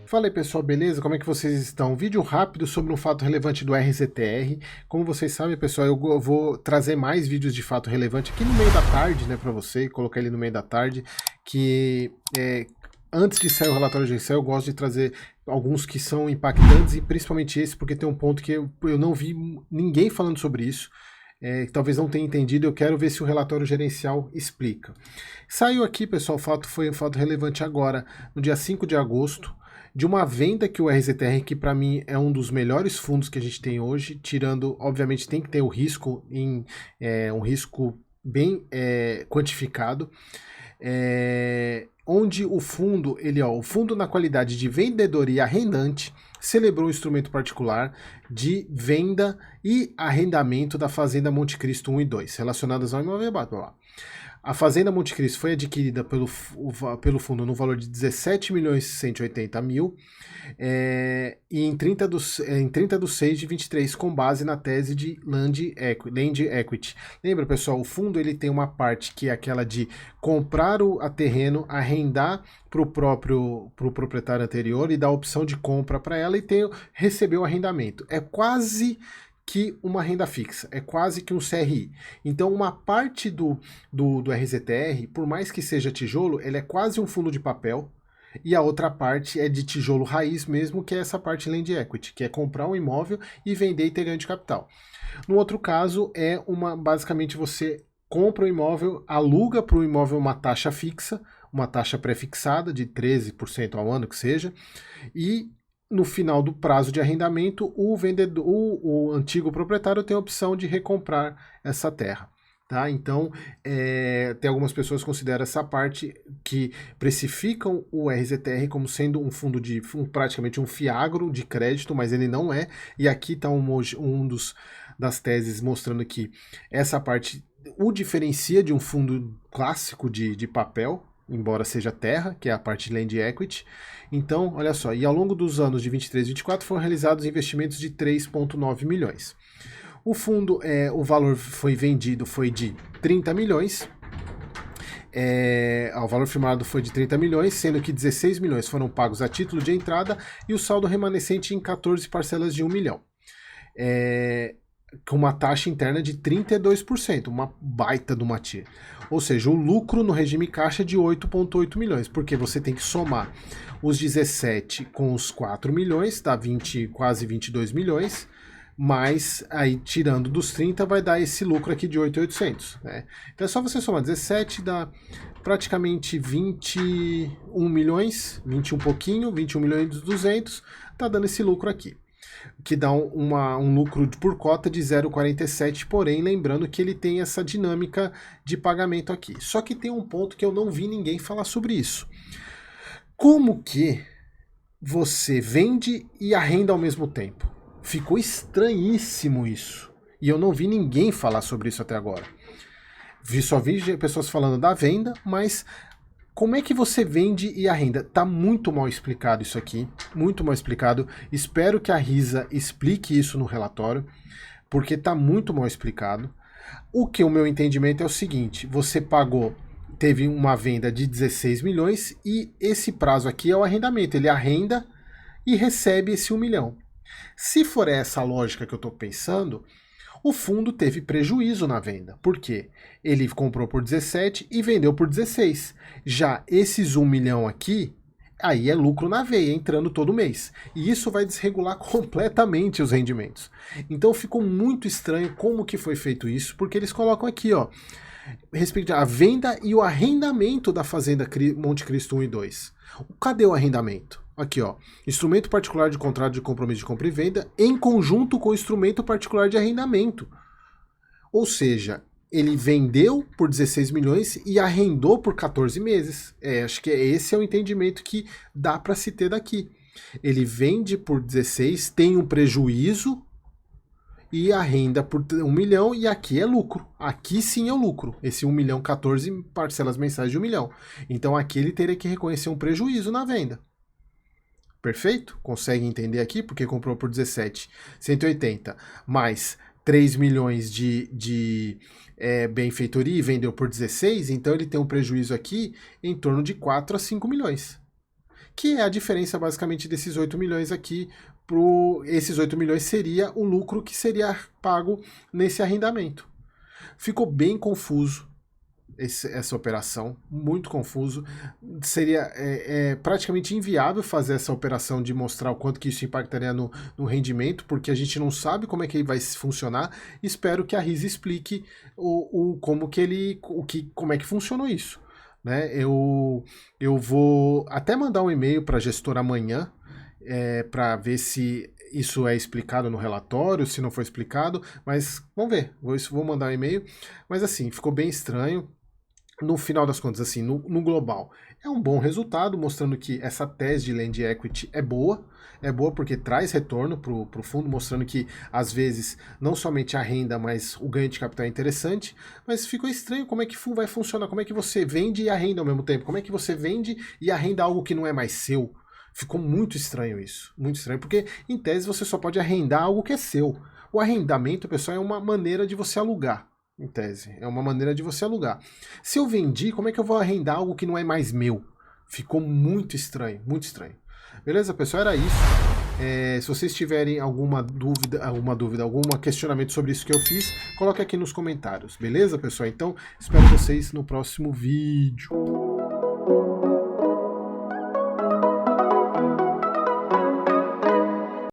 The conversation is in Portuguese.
Fala aí pessoal, beleza? Como é que vocês estão? Vídeo rápido sobre um fato relevante do RZTR. Como vocês sabem, pessoal, eu vou trazer mais vídeos de fato relevante aqui no meio da tarde, né, para você, colocar ele no meio da tarde, que antes de sair o relatório de Excel, eu gosto de trazer alguns que são impactantes e principalmente esse, porque tem um ponto que eu não vi ninguém falando sobre isso. Talvez não tenha entendido, eu quero ver se o relatório gerencial explica. Saiu aqui, pessoal, foi um fato relevante agora, no dia 5 de agosto, de uma venda que o RZTR, que para mim é um dos melhores fundos que a gente tem hoje, tirando, obviamente tem que ter o risco, um risco bem quantificado, onde o fundo, o fundo na qualidade de vendedor e arrendante, celebrou um instrumento particular de venda e arrendamento da Fazenda Monte Cristo 1 e 2, relacionadas ao imóvel. A Fazenda Monte Cristo foi adquirida pelo fundo no valor de 17 milhões e 180 mil e em 30 de 6 de 23, com base na tese de Land Equity. Lembra, pessoal, o fundo ele tem uma parte que é aquela de comprar a terreno, arrendar para o proprietário anterior e dar a opção de compra para ela e receber o arrendamento. É quase que uma renda fixa, é quase que um CRI. Então uma parte do RZTR, por mais que seja tijolo, ele é quase um fundo de papel, e a outra parte é de tijolo raiz mesmo, que é essa parte Land Equity, que é comprar um imóvel e vender e ter ganho de capital. No outro caso, basicamente você compra o imóvel, aluga para o imóvel uma taxa fixa, uma taxa pré-fixada de 13% ao ano que seja, e no final do prazo de arrendamento, o antigo proprietário tem a opção de recomprar essa terra. Tá? Então, tem algumas pessoas que consideram essa parte que precificam o RZTR como sendo um fundo praticamente um fiagro de crédito, mas ele não é. E aqui está das teses mostrando que essa parte o diferencia de um fundo clássico de papel, embora seja terra, que é a parte de Land Equity. Então, olha só, e ao longo dos anos de 23 e 24 foram realizados investimentos de 3,9 milhões. O fundo, o valor foi vendido foi de 30 milhões, o valor firmado foi de 30 milhões, sendo que 16 milhões foram pagos a título de entrada e o saldo remanescente em 14 parcelas de 1 milhão. Com uma taxa interna de 32%, uma baita de uma tia. Ou seja, o lucro no regime caixa é de 8,8 milhões, porque você tem que somar os 17 com os 4 milhões, dá quase 22 milhões, mas aí tirando dos 30 vai dar esse lucro aqui de 8.800, né? Então é só você somar 17, dá praticamente 21 milhões, 21 pouquinho, 21 milhões e 200, tá dando esse lucro aqui, que dá um lucro por cota de 0,47, porém lembrando que ele tem essa dinâmica de pagamento aqui. Só que tem um ponto que eu não vi ninguém falar sobre isso. Como que você vende e arrenda ao mesmo tempo? Ficou estranhíssimo isso. E eu não vi ninguém falar sobre isso até agora. Só vi pessoas falando da venda, mas como é que você vende e arrenda? Tá muito mal explicado isso aqui, muito mal explicado. Espero que a Risa explique isso no relatório, porque tá muito mal explicado. O meu entendimento é o seguinte, teve uma venda de 16 milhões e esse prazo aqui é o arrendamento, ele arrenda e recebe esse 1 milhão. Se for essa a lógica que eu estou pensando, o fundo teve prejuízo na venda. Por quê? Ele comprou por 17 e vendeu por 16. Já esses 1 milhão aqui, aí é lucro na veia, entrando todo mês. E isso vai desregular completamente os rendimentos. Então ficou muito estranho como que foi feito isso, porque eles colocam aqui, ó, respeito a venda e o arrendamento da Fazenda Monte Cristo 1 e 2. Cadê o arrendamento? Aqui, ó, instrumento particular de contrato de compromisso de compra e venda em conjunto com o instrumento particular de arrendamento. Ou seja, ele vendeu por 16 milhões e arrendou por 14 meses. Acho que esse é o entendimento que dá para se ter daqui. Ele vende por 16, tem um prejuízo e arrenda por 1 milhão e aqui é lucro. Aqui sim é o lucro. Esse 1 milhão, 14 parcelas mensais de 1 milhão. Então aqui ele teria que reconhecer um prejuízo na venda. Perfeito? Consegue entender aqui? Porque comprou por 17, 180, mais 3 milhões de benfeitoria e vendeu por 16, então ele tem um prejuízo aqui em torno de 4 a 5 milhões. que é a diferença basicamente desses 8 milhões aqui. Esses 8 milhões seria o lucro que seria pago nesse arrendamento. Ficou bem confuso essa operação, muito confuso. Seria praticamente inviável fazer essa operação de mostrar o quanto que isso impactaria no rendimento, porque a gente não sabe como é que ele vai funcionar. Espero que a RIS explique como é que funcionou isso. Né? Eu vou até mandar um e-mail para a gestora amanhã para ver se isso é explicado no relatório, se não foi explicado, mas vamos ver, vou mandar um e-mail. Mas assim, ficou bem estranho. No final das contas, assim, no global, é um bom resultado, mostrando que essa tese de land equity é boa porque traz retorno para o fundo, mostrando que, às vezes, não somente a renda, mas o ganho de capital é interessante, mas ficou estranho como é que vai funcionar, como é que você vende e arrenda ao mesmo tempo, como é que você vende e arrenda algo que não é mais seu. Ficou muito estranho isso, muito estranho, porque, em tese, você só pode arrendar algo que é seu. O arrendamento, pessoal, é uma maneira de você alugar. Em tese, é uma maneira de você alugar. Se eu vendi, como é que eu vou arrendar algo que não é mais meu? Ficou muito estranho, muito estranho. Beleza, pessoal? Era isso. Se vocês tiverem algum questionamento sobre isso que eu fiz, coloque aqui nos comentários. Beleza, pessoal? Então, espero vocês no próximo vídeo.